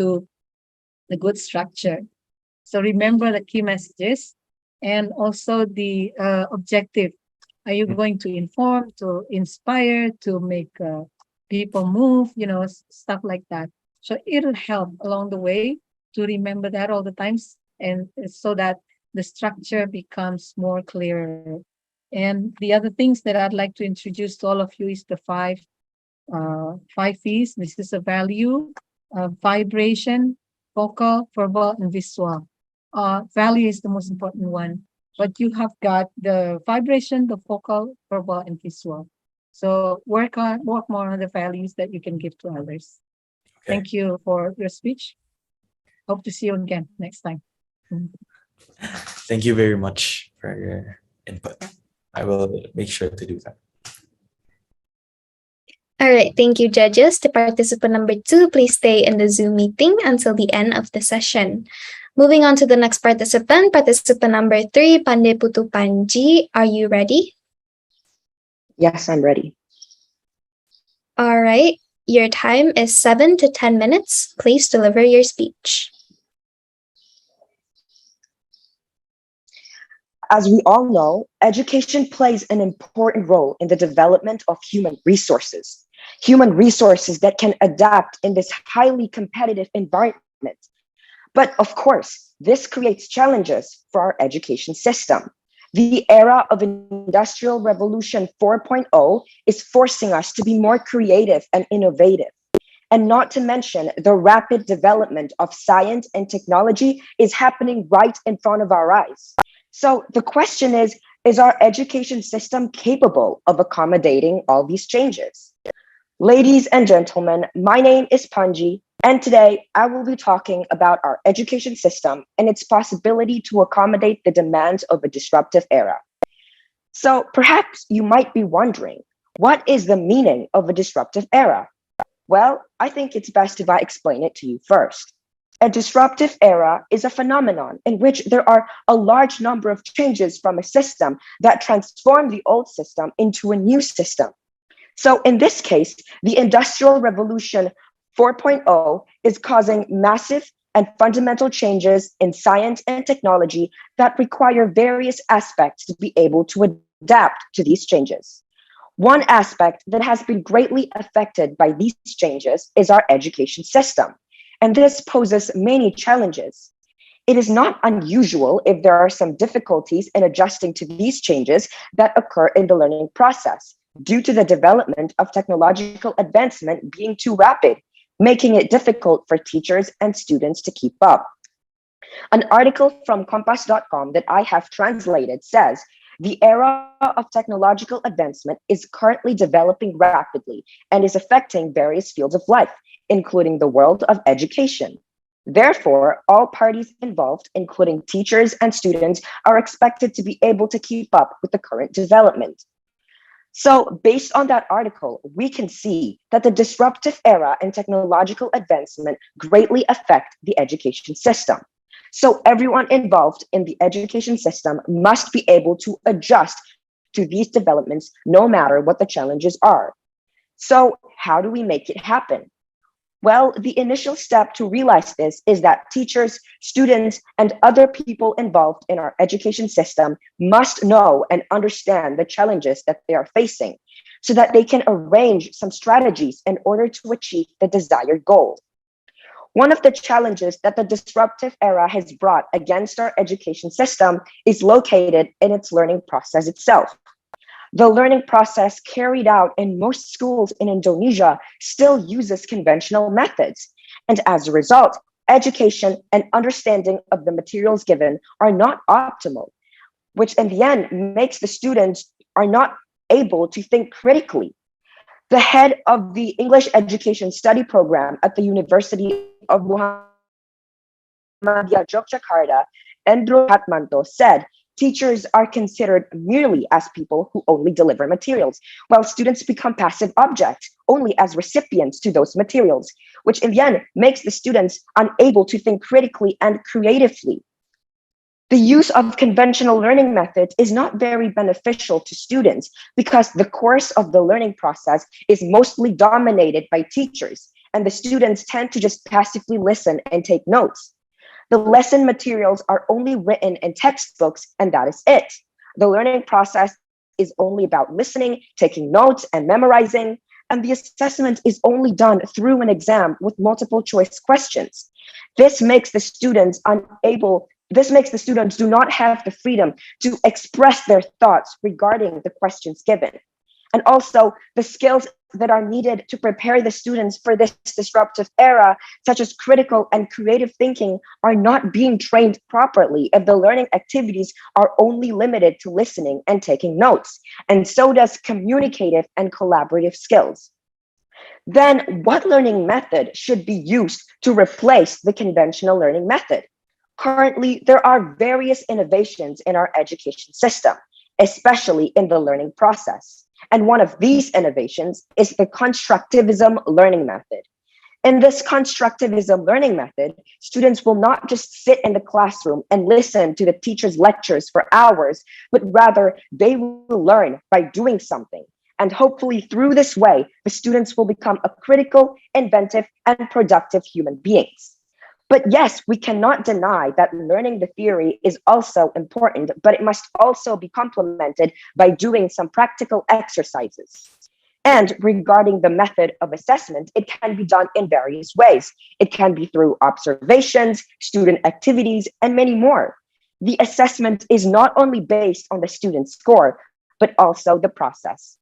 to the good structure. So remember the key messages and also the objective. Are you going to inform, to inspire, to make people move, stuff like that. So it'll help along the way to remember that all the times, and so that the structure becomes more clearer. And the other things that I'd like to introduce to all of you is the five V's. This is a value, vibration, vocal, verbal, and visual. Value is the most important one, but you have got the vibration, the vocal, verbal, and visual. So work more on the values that you can give to others. Okay. Thank you for your speech. Hope to see you again next time. Thank you very much for your input. I will make sure to do that. All right, thank you, judges. The participant number 2, please stay in the Zoom meeting until the end of the session. Moving on to the next participant, participant number 3, Pandey Putu Panji. Are you ready? Yes, I'm ready. All right, your time is 7 to 10 minutes. Please deliver your speech. As we all know, education plays an important role in the development of human resources that can adapt in this highly competitive environment. But of course, this creates challenges for our education system. The era of Industrial Revolution 4.0 is forcing us to be more creative and innovative. And not to mention, the rapid development of science and technology is happening right in front of our eyes. So the question is our education system capable of accommodating all these changes? Ladies and gentlemen, my name is Panji, and today I will be talking about our education system and its possibility to accommodate the demands of a disruptive era. So perhaps you might be wondering, what is the meaning of a disruptive era? Well, I think it's best if I explain it to you first. A disruptive era is a phenomenon in which there are a large number of changes from a system that transform the old system into a new system. So in this case, the Industrial Revolution 4.0 is causing massive and fundamental changes in science and technology that require various aspects to be able to adapt to these changes. One aspect that has been greatly affected by these changes is our education system, and this poses many challenges. It is not unusual if there are some difficulties in adjusting to these changes that occur in the learning process due to the development of technological advancement being too rapid, making it difficult for teachers and students to keep up. An article from compass.com that I have translated says, the era of technological advancement is currently developing rapidly and is affecting various fields of life, including the world of education. Therefore, all parties involved, including teachers and students, are expected to be able to keep up with the current development. So based on that article, we can see that the disruptive era and technological advancement greatly affect the education system. So everyone involved in the education system must be able to adjust to these developments no matter what the challenges are. So how do we make it happen? Well, the initial step to realize this is that teachers, students, and other people involved in our education system must know and understand the challenges that they are facing so that they can arrange some strategies in order to achieve the desired goal. One of the challenges that the disruptive era has brought against our education system is located in its learning process itself. The learning process carried out in most schools in Indonesia still uses conventional methods. And as a result, education and understanding of the materials given are not optimal, which in the end makes the students are not able to think critically. The head of the English Education Study Program at the University of Muhammadiyah Yogyakarta, Endro Hatmanto, said, teachers are considered merely as people who only deliver materials, while students become passive objects, only as recipients to those materials, which in the end makes the students unable to think critically and creatively. The use of conventional learning methods is not very beneficial to students because the course of the learning process is mostly dominated by teachers, and the students tend to just passively listen and take notes. The lesson materials are only written in textbooks, and that is it. The learning process is only about listening, taking notes, and memorizing, and the assessment is only done through an exam with multiple choice questions. This makes the students do not have the freedom to express their thoughts regarding the questions given. And also, the skills that are needed to prepare the students for this disruptive era, such as critical and creative thinking, are not being trained properly if the learning activities are only limited to listening and taking notes, and so does communicative and collaborative skills. Then, what learning method should be used to replace the conventional learning method? Currently, there are various innovations in our education system, especially in the learning process. And one of these innovations is the constructivism learning method. In this constructivism learning method, students will not just sit in the classroom and listen to the teacher's lectures for hours, but rather they will learn by doing something. And hopefully through this way, the students will become a critical, inventive, and productive human beings. But yes, we cannot deny that learning the theory is also important, but it must also be complemented by doing some practical exercises. And regarding the method of assessment, it can be done in various ways. It can be through observations, student activities, and many more. The assessment is not only based on the student's score, but also the process.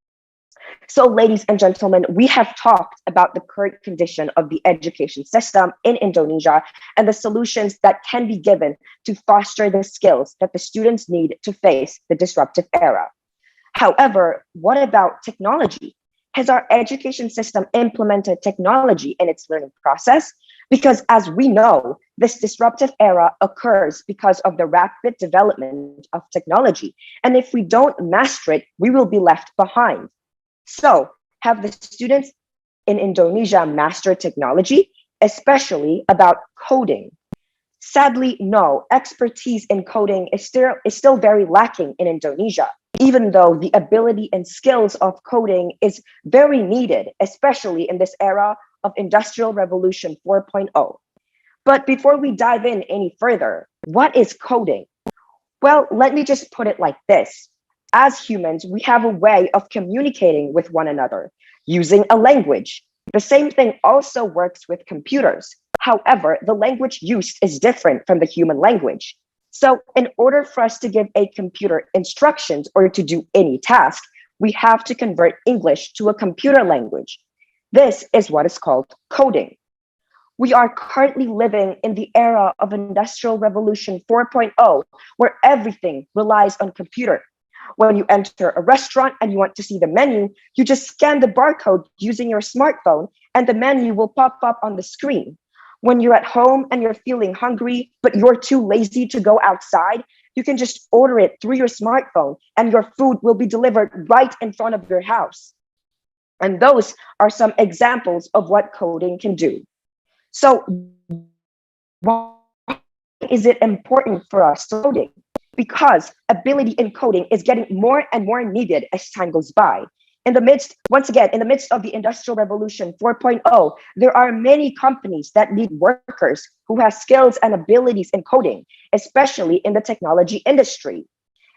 So, ladies and gentlemen, we have talked about the current condition of the education system in Indonesia and the solutions that can be given to foster the skills that the students need to face the disruptive era. However, what about technology? Has our education system implemented technology in its learning process? Because as we know, this disruptive era occurs because of the rapid development of technology. And if we don't master it, we will be left behind. So, have the students in Indonesia mastered technology, especially about coding? Sadly, no. Expertise in coding is still very lacking in Indonesia, even though the ability and skills of coding is very needed, especially in this era of Industrial Revolution 4.0. But before we dive in any further, what is coding? Well, let me just put it like this. As humans, we have a way of communicating with one another using a language. The same thing also works with computers. However, the language used is different from the human language. So in order for us to give a computer instructions or to do any task, we have to convert English to a computer language. This is what is called coding. We are currently living in the era of Industrial Revolution 4.0, where everything relies on computer. When you enter a restaurant and you want to see the menu, you just scan the barcode using your smartphone and the menu will pop up on the screen. When you're at home and you're feeling hungry, but you're too lazy to go outside, you can just order it through your smartphone and your food will be delivered right in front of your house. And those are some examples of what coding can do. So why is it important for us to coding? Because ability in coding is getting more and more needed as time goes by. In the midst of the Industrial Revolution 4.0, there are many companies that need workers who have skills and abilities in coding, especially in the technology industry.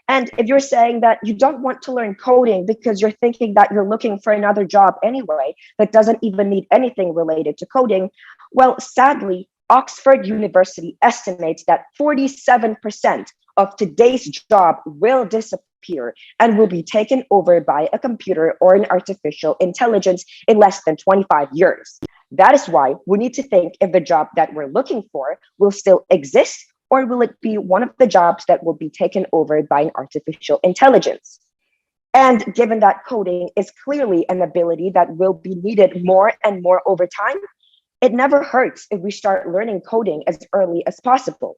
And if you're saying that you don't want to learn coding because you're thinking that you're looking for another job anyway that doesn't even need anything related to coding, well, sadly, Oxford University estimates that 47% of today's job will disappear and will be taken over by a computer or an artificial intelligence in less than 25 years. That is why we need to think if the job that we're looking for will still exist, or will it be one of the jobs that will be taken over by an artificial intelligence? And given that coding is clearly an ability that will be needed more and more over time, it never hurts if we start learning coding as early as possible.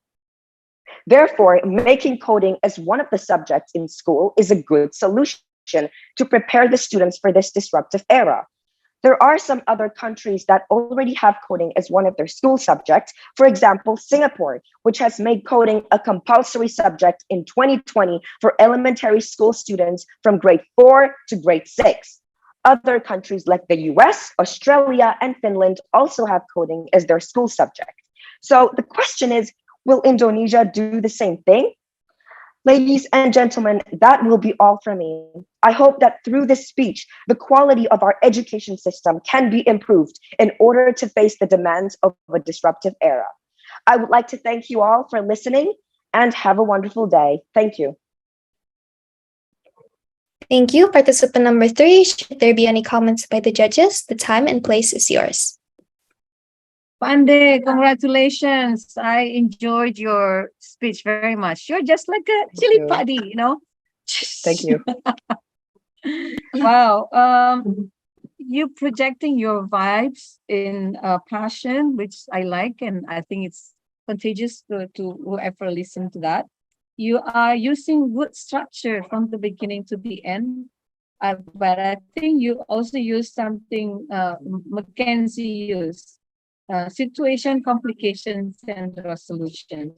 Therefore, making coding as one of the subjects in school is a good solution to prepare the students for this disruptive era. There are some other countries that already have coding as one of their school subjects. For example, Singapore, which has made coding a compulsory subject in 2020 for elementary school students from grade 4 to grade 6. Other countries like the US, Australia, and Finland also have coding as their school subject. So the question is, will Indonesia do the same thing? Ladies and gentlemen, that will be all from me. I hope that through this speech, the quality of our education system can be improved in order to face the demands of a disruptive era. I would like to thank you all for listening and have a wonderful day. Thank you. Thank you. Participant number 3, should there be any comments by the judges? The time and place is yours. Pande, congratulations. I enjoyed your speech very much. You're just like a chili you. padi, you know? Thank you. Wow. You projecting your vibes in passion, which I like, and I think it's contagious to whoever listen to that. You are using good structure from the beginning to the end. But I think you also use something Mackenzie used. Situation, complications, and resolution.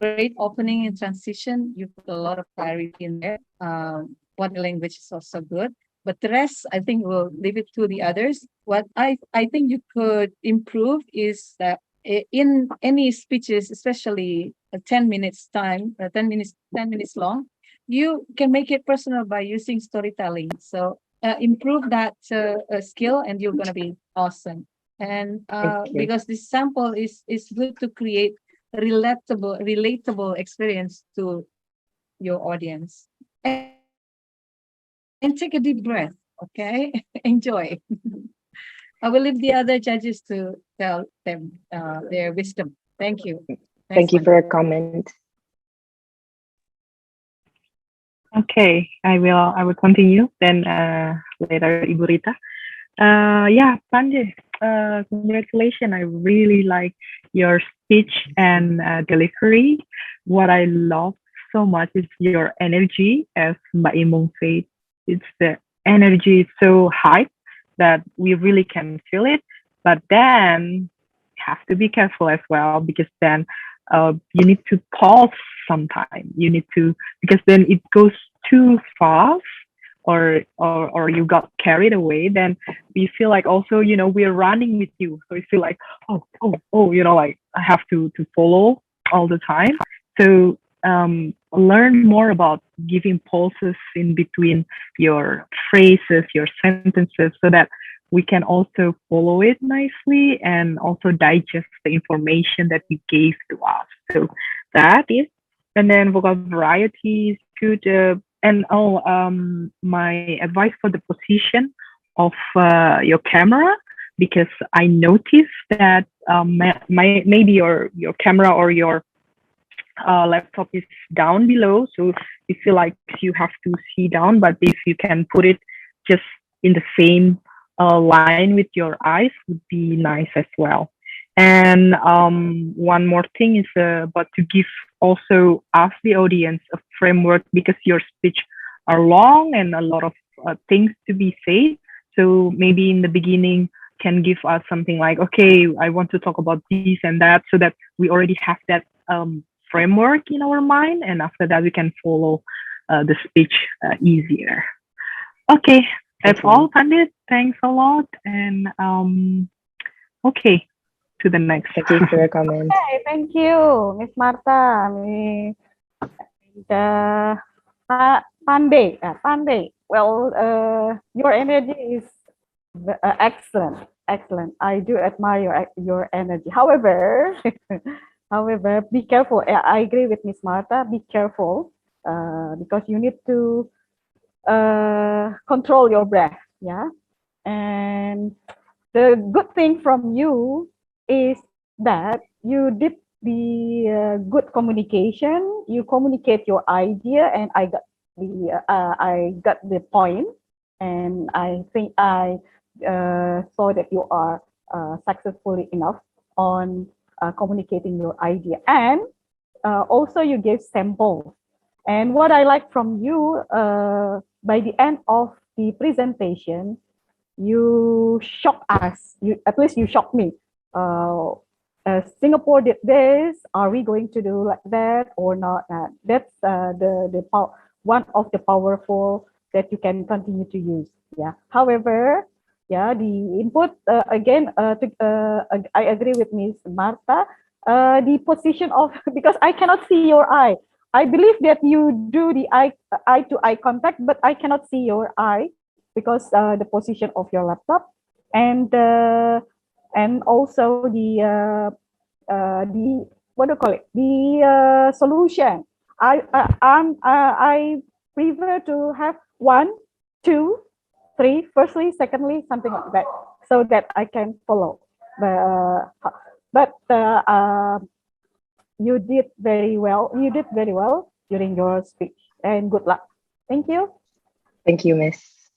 Great opening and transition. You put a lot of clarity in there. Body language is also good. But the rest, I think we'll leave it to the others. What I think you could improve is that in any speeches, especially a 10 minutes time, 10 minutes long, you can make it personal by using storytelling. So improve that skill and you're going to be awesome. And Thank you. because this sample is good to create a relatable experience to your audience. And take a deep breath, okay? Enjoy. I will leave the other judges to tell them their wisdom. Thank you. Thank you for your comment. Okay, I will continue then later, Ibu Rita. Yeah, Pande, congratulations. I really like your speech and delivery. What I love so much is your energy, as Mbak Imong said. It's the energy is so high that we really can feel it. But then have to be careful as well, because then you need to pause sometime. You need to, because then it goes too fast, or you got carried away, then we feel like also, we're running with you. So we feel like, oh, like I have to follow all the time. So learn more about giving pauses in between your phrases, your sentences, so that we can also follow it nicely and also digest the information that you gave to us. So that is, and then vocal variety is good. And my advice for the position of your camera, because I noticed that maybe your camera or your laptop is down below, so you feel like you have to see down, but if you can put it just in the same line with your eyes would be nice as well. And one more thing is about to give also ask the audience a framework, because your speech are long and a lot of things to be said. So maybe in the beginning can give us something like, okay, I want to talk about this and that, so that we already have that framework in our mind, and after that we can follow the speech easier. Okay, that's all, Pandit. Thanks a lot. And okay, to the next. Thank you for your comment. Okay, thank you, Miss Martha. Pandey. Pandey. Well, your energy is excellent. Excellent. I do admire your energy. However, be careful. I agree with Miss Martha. Be careful because you need to control your breath. Yeah. And the good thing from you is that you did the good communication. You communicate your idea, and I got the point, and I think I saw that you are successfully enough on communicating your idea, and also you gave samples. And what I like from you, by the end of the presentation, you shock us. At least you shocked me. Singapore did this. Are we going to do like that or not? That's one of the powerful that you can continue to use. Yeah. However, yeah, the input I agree with Ms. Marta. The position of because I cannot see your eye. I believe that you do the eye to eye contact, but I cannot see your eye because the position of your laptop and also the what do you call it, the solution. I prefer to have 1, 2, 3 firstly, secondly, something like that, so that I can follow. But you did very well. You did very well during your speech, and good luck. Thank you. Thank you, Miss.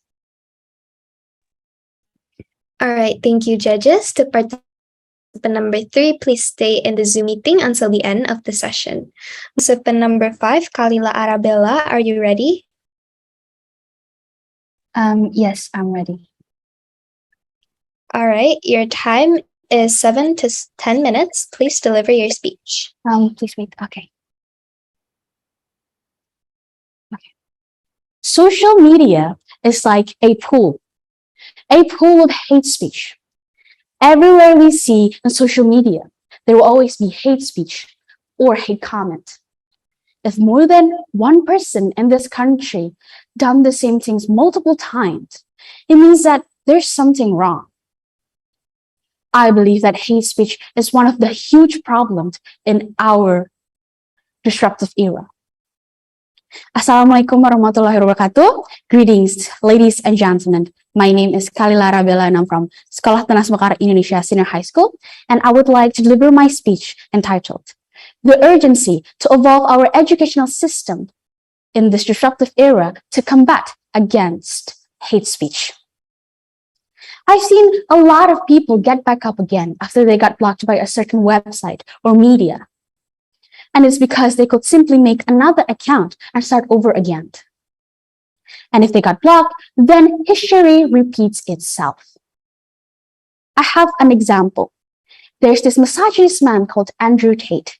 All right, thank you, judges. To participant number 3, please stay in the Zoom meeting until the end of the session. Participant number 5, Kalila Arabella, are you ready? Yes, I'm ready. All right, your time is 7 to 10 minutes. Please deliver your speech. Please wait. Okay. Social media is like a pool of hate speech. Everywhere we see on social media, there will always be hate speech or hate comment. If more than one person in this country done the same things multiple times, it means that there's something wrong. I believe that hate speech is one of the huge problems in our disruptive era. Assalamualaikum warahmatullahi wabarakatuh. Greetings, ladies and gentlemen. My name is Kalila Arabella and I'm from Sekolah Tenas Mekar Indonesia Senior High School, and I would like to deliver my speech entitled The Urgency to Evolve Our Educational System in this Disruptive Era to Combat Against Hate Speech. I've seen a lot of people get back up again after they got blocked by a certain website or media. And it's because they could simply make another account and start over again. And if they got blocked, then history repeats itself. I have an example. There's this misogynist man called Andrew Tate,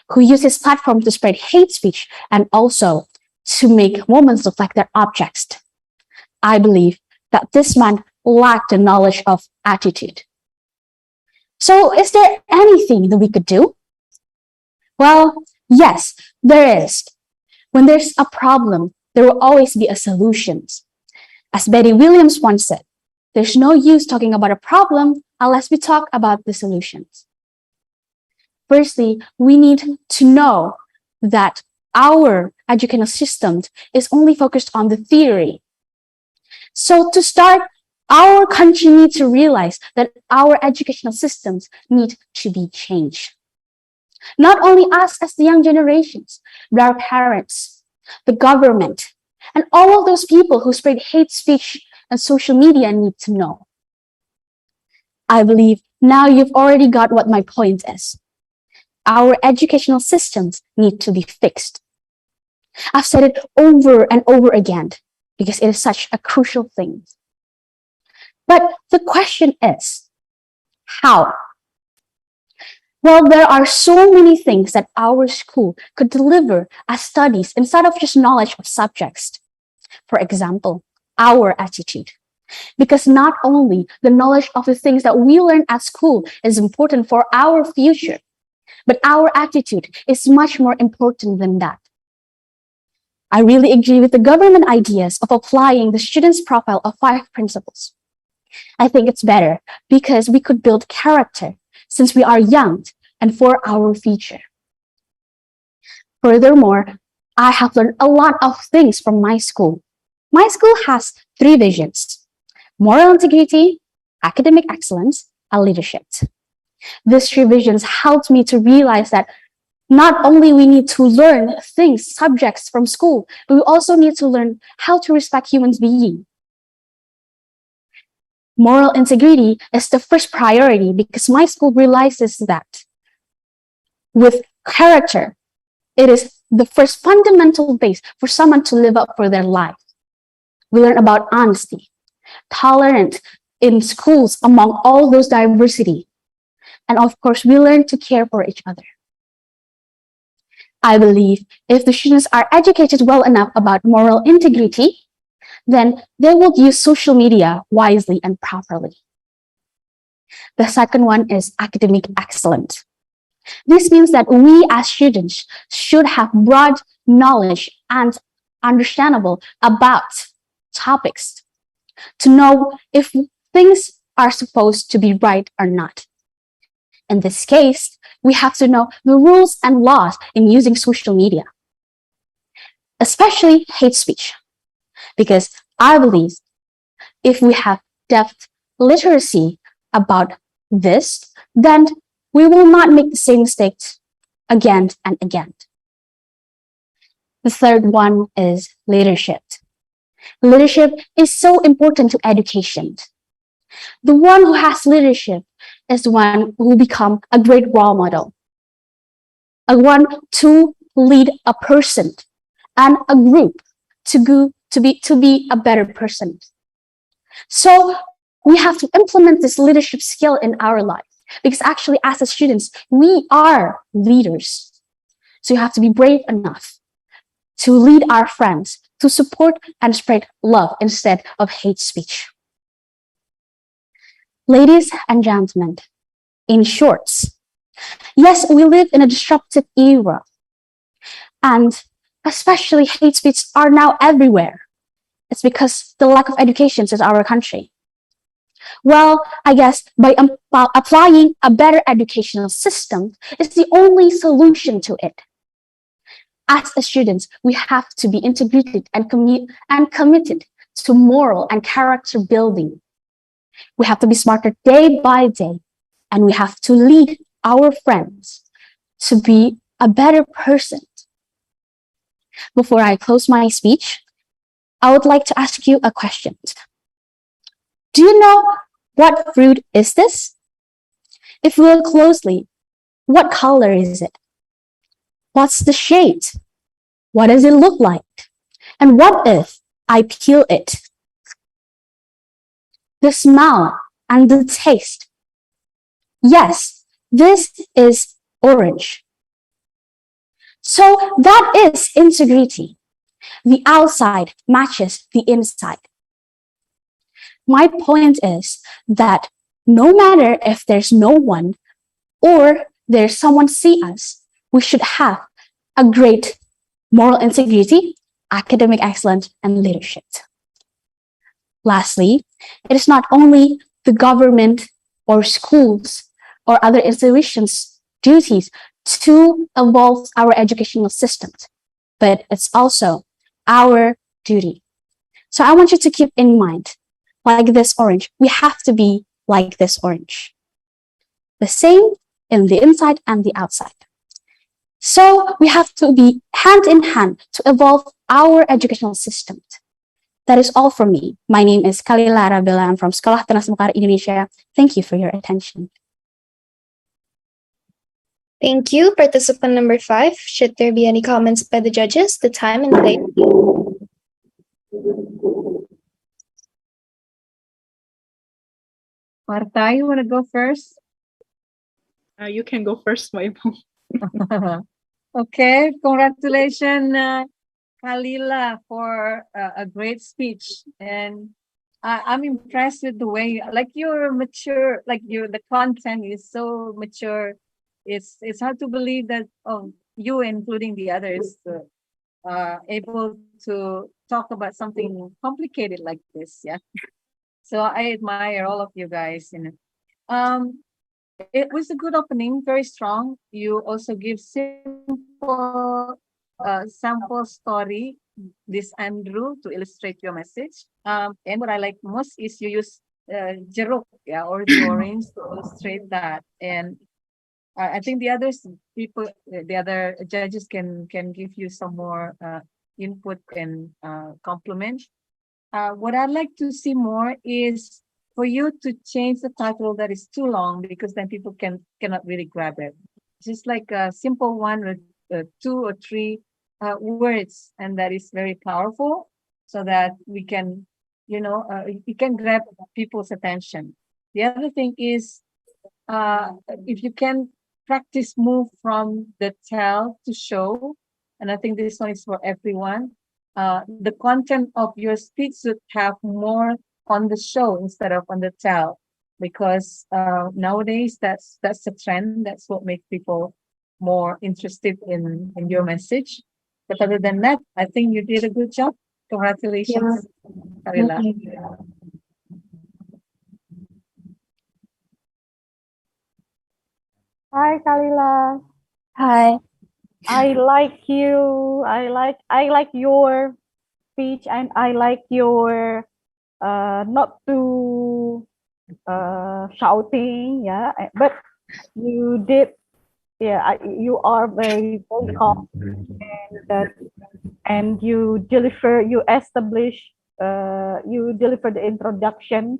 who used his platform to spread hate speech and also to make women look like they're objects. I believe that this man lacked the knowledge of attitude. So is there anything that we could do? Well, yes, there is. When there's a problem, there will always be a solution. As Betty Williams once said, there's no use talking about a problem unless we talk about the solutions. Firstly, we need to know that our educational system is only focused on the theory. So to start, our country needs to realize that our educational systems need to be changed. Not only us as the young generations, but our parents, the government, and all of those people who spread hate speech and social media need to know. I believe now you've already got what my point is. Our educational systems need to be fixed. I've said it over and over again because it is such a crucial thing. But the question is, how? Well, there are so many things that our school could deliver as studies instead of just knowledge of subjects. For example, our attitude. Because not only the knowledge of the things that we learn at school is important for our future, but our attitude is much more important than that. I really agree with the government ideas of applying the student's profile of 5 principles. I think it's better because we could build character since we are young and for our future. Furthermore, I have learned a lot of things from my school. My school has 3 visions: moral integrity, academic excellence, and leadership. These 3 visions helped me to realize that not only we need to learn things, subjects from school, but we also need to learn how to respect human beings. Moral integrity is the first priority because my school realizes that with character, it is the first fundamental base for someone to live up for their life. We learn about honesty, tolerance in schools among all those diversity. And of course, we learn to care for each other. I believe if the students are educated well enough about moral integrity, then they will use social media wisely and properly. The second one is academic excellence. This means that we as students should have broad knowledge and understandable about topics to know if things are supposed to be right or not. In this case, we have to know the rules and laws in using social media, especially hate speech, because I believe if we have depth literacy about this, then we will not make the same mistakes again and again. The third one is leadership. Leadership is so important to education. The one who has leadership is the one who will become a great role model, a one to lead a person and a group to be a better person. So we have to implement this leadership skill in our life, because actually as a students, we are leaders. So you have to be brave enough to lead our friends, to support and spread love instead of hate speech. Ladies and gentlemen, in short, yes, we live in a disruptive era, and especially hate speech are now everywhere. It's because the lack of education in our country. Well, I guess by applying a better educational system is the only solution to it. As a students, we have to be integrated and committed to moral and character building. We have to be smarter day by day, and we have to lead our friends to be a better person. Before I close my speech, I would like to ask you a question. Do you know what fruit is this? If we look closely, what color is it? What's the shade? What does it look like? And what if I peel it? The smell and the taste. Yes, this is orange. So that is integrity. The outside matches the inside. My point is that no matter if there's no one or there's someone see us, we should have a great moral integrity, academic excellence, and leadership. Lastly, it is not only the government or schools or other institutions' duties to evolve our educational systems, but it's also our duty. So I want you to keep in mind, like this orange, we have to be like this orange. The same in the inside and the outside. So we have to be hand in hand to evolve our educational system. That is all from me. My name is Kalila Arabella. I'm from Sekolah Tenas Mekar Indonesia. Thank you for your attention. Thank you. Participant number 5. Should there be any comments by the judges? The time and place. Marta, you want to go first? You can go first, Maipo. Okay, congratulations, Kalila, for a great speech. And I'm impressed with the way, like you're mature, like the content is so mature. It's hard to believe that you, including the others, are able to talk about something complicated like this. Yeah. So I admire all of you guys. It was a good opening, very strong. You also give simple sample story, this Andrew, to illustrate your message. And what I like most is you use jeruk, yeah, or the orange to illustrate that. And I think the other judges can give you some more input and compliment. What I'd like to see more is for you to change the title that is too long, because then people cannot really grab it. Just like a simple one with 2 or 3 words, and that is very powerful, so that we can, it can grab people's attention. The other thing is, if you can practice move from the tell to show, and I think this one is for everyone. the content of your speech should have more on the show instead of on the tell, because nowadays that's the trend. That's what makes people more interested in your message. But other than that, I think you did a good job. Congratulations, Karila. Hi, Kalila. Hi. I like you. I like your speech, and I like your not too shouting, yeah. But you did, yeah. You are very calm, that, and you deliver the introduction,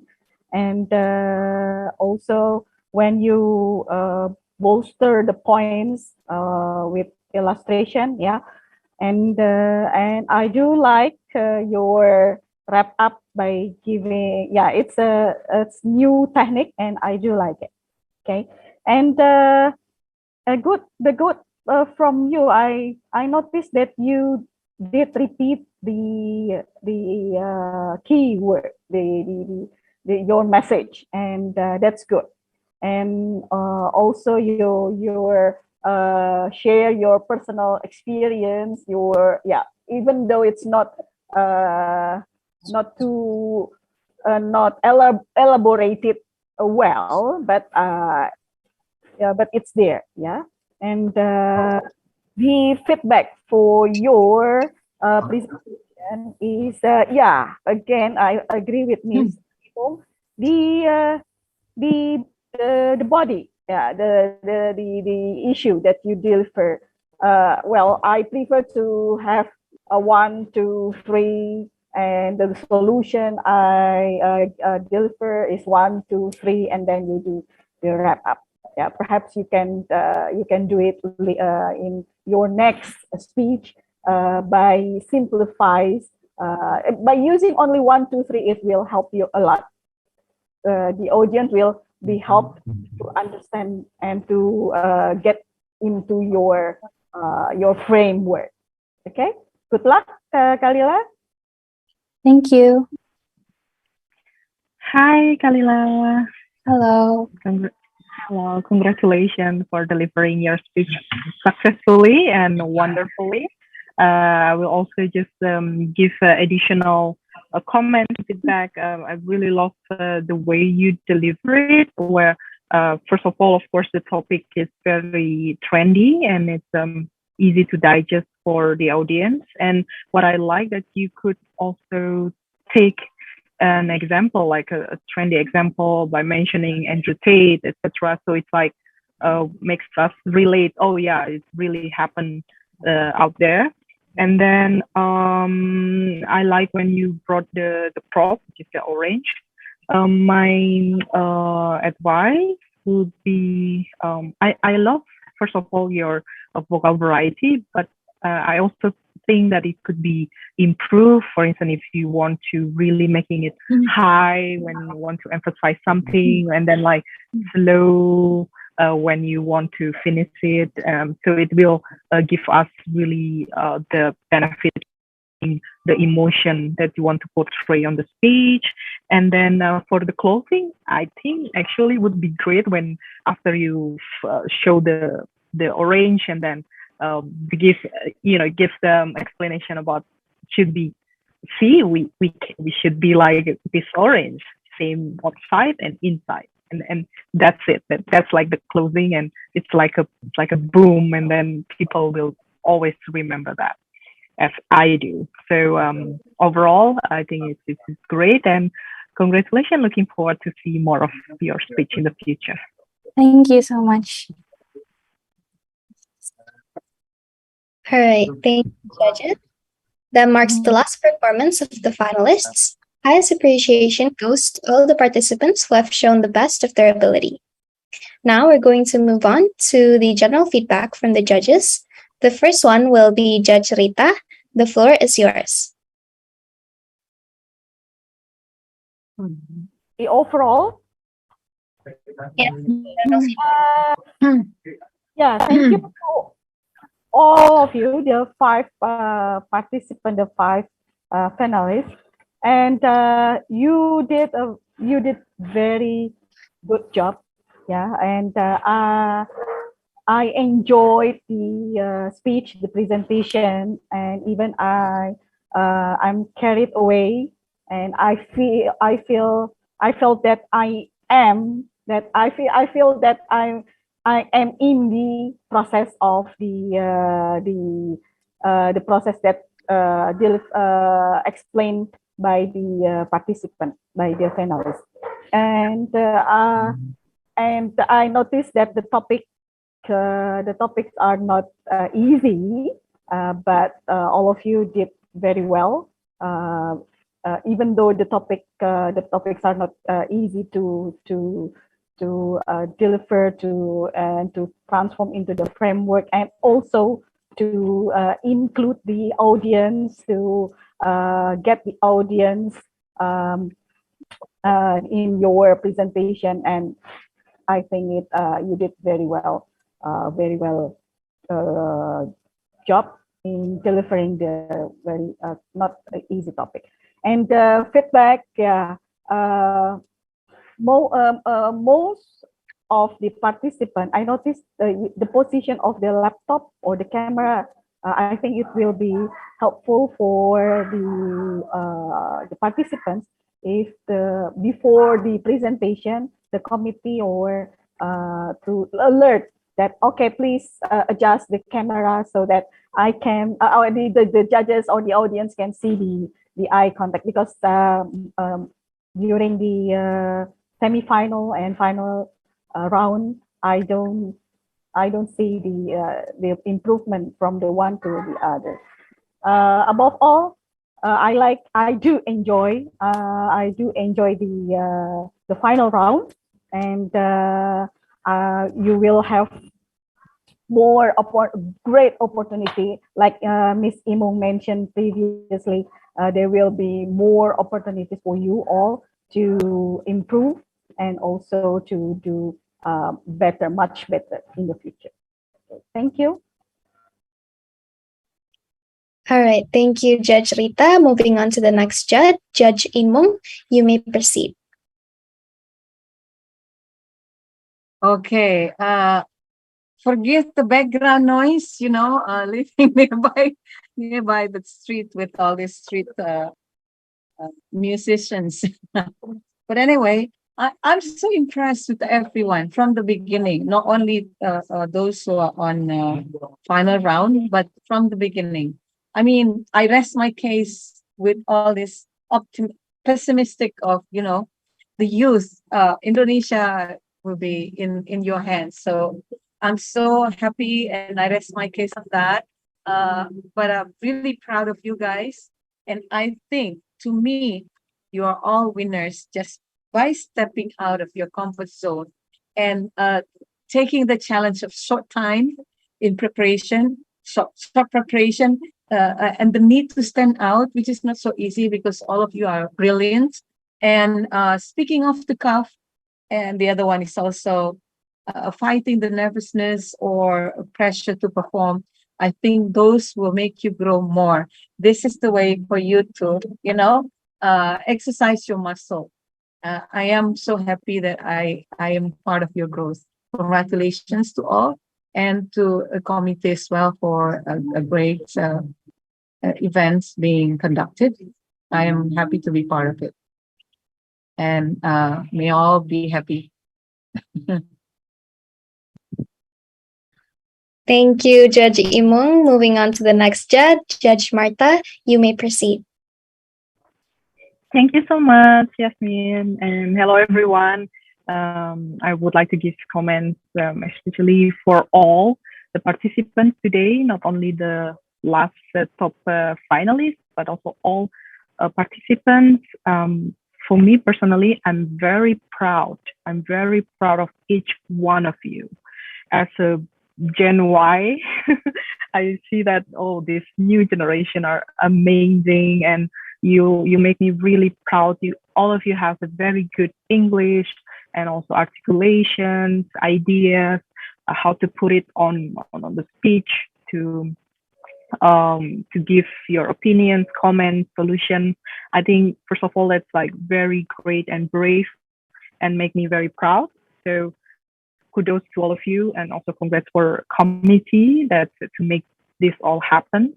and also when you bolster the points with illustration, yeah. And I do like your wrap up by giving, yeah, it's new technique, and I do like it. Okay, and the good from you, I noticed that you did repeat the key word, your message, and that's good. And also your share your personal experience, your, yeah, even though it's not too not elaborated well, but yeah, but it's there, yeah. And the feedback for your presentation is, yeah, again, I agree with Ms. Ipong. The the body, yeah, the issue that you deliver. Well, I prefer to have a 1, 2, 3, and the solution I deliver is 1, 2, 3, and then you do the wrap up. Yeah, perhaps you can do it in your next speech by simplifies by using only 1, 2, 3. It will help you a lot. The audience will be helped to understand and to get into your framework. Okay, good luck, Kalila. Thank you. Hi, Kalila. Hello. Hello, congratulations for delivering your speech successfully and wonderfully. I will also just give additional comment feedback. I really love the way you deliver it, where first of all, of course, the topic is very trendy and it's easy to digest for the audience. And what I like that you could also take an example, like a trendy example by mentioning Andrew Tate, etc. So it's like makes us relate. Oh yeah, it really happened out there. And then I like when you brought the prop, which is the orange. My advice would be I love, first of all, your vocal variety, but I also think that it could be improved. For instance, if you want to really making it high when you want to emphasize something, and then like slow when you want to finish it. So it will give us really the benefit in the emotion that you want to portray on the speech. And then for the closing, I think actually would be great when after you show the orange, and then give them explanation about should be, see, we should be like this orange, same outside and inside, and that's it. That's like the closing, and it's like a boom, and then people will always remember that, as I do. So overall, I think it's great, and congratulations. Looking forward to see more of your speech in the future. Thank you so much. All right, thank you, judges. That marks the last performance of the finalists. Highest appreciation goes to all the participants who have shown the best of their ability. Now we're going to move on to the general feedback from the judges. The first one will be Judge Rita. The floor is yours. The overall, Yeah, general feedback. yeah, thank you. all of you, the five participants, the five panelists, and you did very good job. Yeah, and I enjoyed the speech, the presentation, and even I'm carried away, and I felt that I feel that I am in the process of the process that explained by the participant, by the panelists, and I noticed that the topics are not easy, but all of you did very well. Even though the topics are not easy to deliver to and to transform into the framework, and also to include the audience, to get the audience um, in your presentation, and I think you did very well job in delivering the very not easy topic. And feedback, yeah, most of the participant, I noticed the position of the laptop or the camera. I think it will be helpful for the participants if before the presentation, the committee or to alert that, okay, please adjust the camera so that I can, the judges or the audience can see the eye contact, because during the semi-final and final round, I don't see the improvement from the one to the other. Above all, I do enjoy the final round, and you will have more great opportunity, like Miss Imong mentioned previously. There will be more opportunities for you all to improve and also to do better, much better in the future. Thank you. All right, thank you, Judge Rita. Moving on to the next judge, Judge Imong. You may proceed. Okay. Forgive the background noise, living nearby the street with all these street musicians. But anyway, I'm so impressed with everyone from the beginning, not only those who are on final round, but from the beginning. I mean, I rest my case with all this pessimistic of, the youth. Indonesia will be in your hands. So I'm so happy, and I rest my case on that. But I'm really proud of you guys. And I think, to me, you are all winners just by stepping out of your comfort zone and taking the challenge of short time in preparation, short preparation, and the need to stand out, which is not so easy because all of you are brilliant. And speaking of the cuff, and the other one is also fighting the nervousness or pressure to perform. I think those will make you grow more. This is the way for you to, exercise your muscle. I am so happy that I am part of your growth. Congratulations to all, and to a committee as well for a great events being conducted. I am happy to be part of it. And may all be happy. Thank you, Judge Imong. Moving on to the next judge, Judge Marta. You may proceed. Thank you so much, Yasmin, and hello everyone. I would like to give comments, especially for all the participants today, not only the last top finalists, but also all participants. For me personally, I'm very proud. I'm very proud of each one of you. As a Gen Y, I see that, this new generation are amazing, and you make me really proud. All of you have a very good English and also articulations, ideas, how to put it on the speech. to give your opinions, comments, solutions. I think first of all, that's like very great and brave and make me very proud. So kudos to all of you, and also congrats for committee that to make this all happen.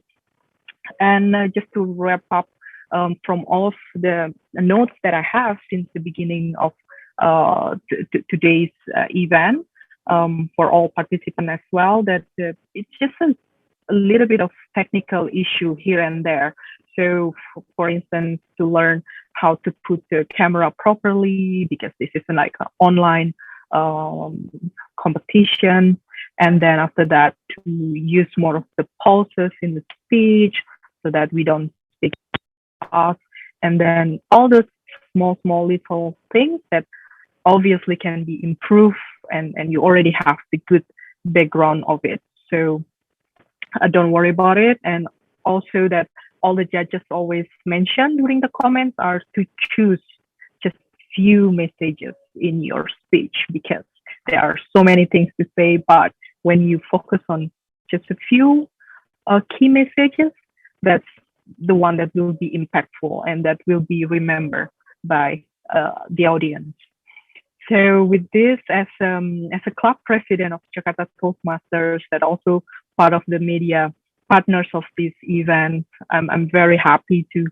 And just to wrap up from all of the notes that I have since the beginning of today's event, for all participants as well, that it's just a little bit of technical issue here and there. So for instance, to learn how to put the camera properly, because this is like an online competition. And then after that, to use more of the pauses in the speech so that we don't speak fast. And then all those small little things that obviously can be improved, and you already have the good background of it. So don't worry about it. And also that all the judges always mention during the comments are to choose just few messages in your speech, because there are so many things to say, but when you focus on just a few key messages, that's the one that will be impactful and that will be remembered by the audience. So with this, as a club president of Jakarta Toastmasters, that also part of the media partners of this event, I'm very happy to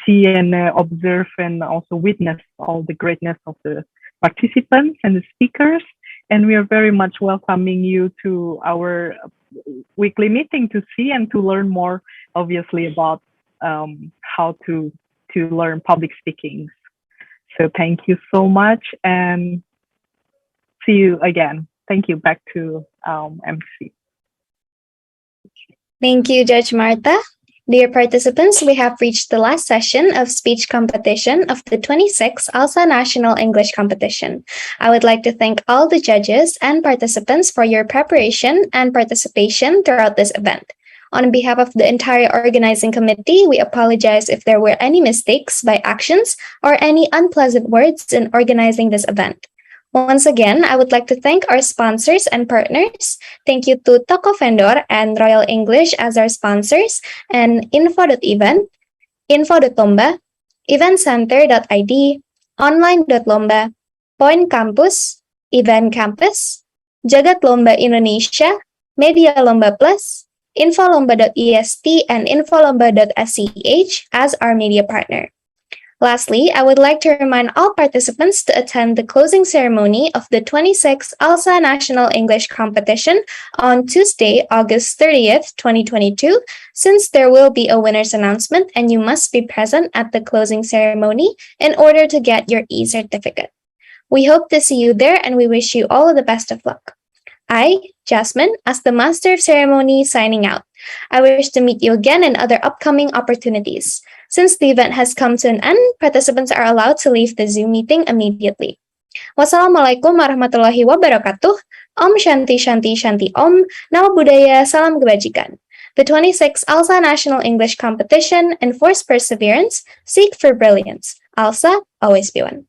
see and observe and also witness all the greatness of the participants and the speakers. And we are very much welcoming you to our weekly meeting to see and to learn more, obviously, about how to learn public speaking. So thank you so much, and see you again. Thank you. Back to MC. Thank you, Judge Martha. Dear participants, we have reached the last session of speech competition of the 26th ALSA National English Competition. I would like to thank all the judges and participants for your preparation and participation throughout this event. On behalf of the entire organizing committee, we apologize if there were any mistakes by actions or any unpleasant words in organizing this event. Once again, I would like to thank our sponsors and partners. Thank you to Toko Vendor and Royal English as our sponsors, and info.event, info.lomba, eventcenter.id, online.lomba, Point Campus, Event Campus, Jagat Lomba Indonesia, Media Lomba Plus, infolomba.est, and infolomba.sch as our media partner. Lastly, I would like to remind all participants to attend the closing ceremony of the 26th ALSA National English Competition on Tuesday, August 30th, 2022, since there will be a winner's announcement and you must be present at the closing ceremony in order to get your e-certificate. We hope to see you there, and we wish you all the best of luck. I, Jasmine, as the Master of Ceremony, signing out. I wish to meet you again in other upcoming opportunities. Since the event has come to an end, participants are allowed to leave the Zoom meeting immediately. Wassalamualaikum warahmatullahi wabarakatuh. Om Shanti Shanti Shanti Om. Namo Buddhaya, Salam Kebajikan. The 26th ALSA National English Competition, enforce perseverance, seek for brilliance. ALSA, always be one.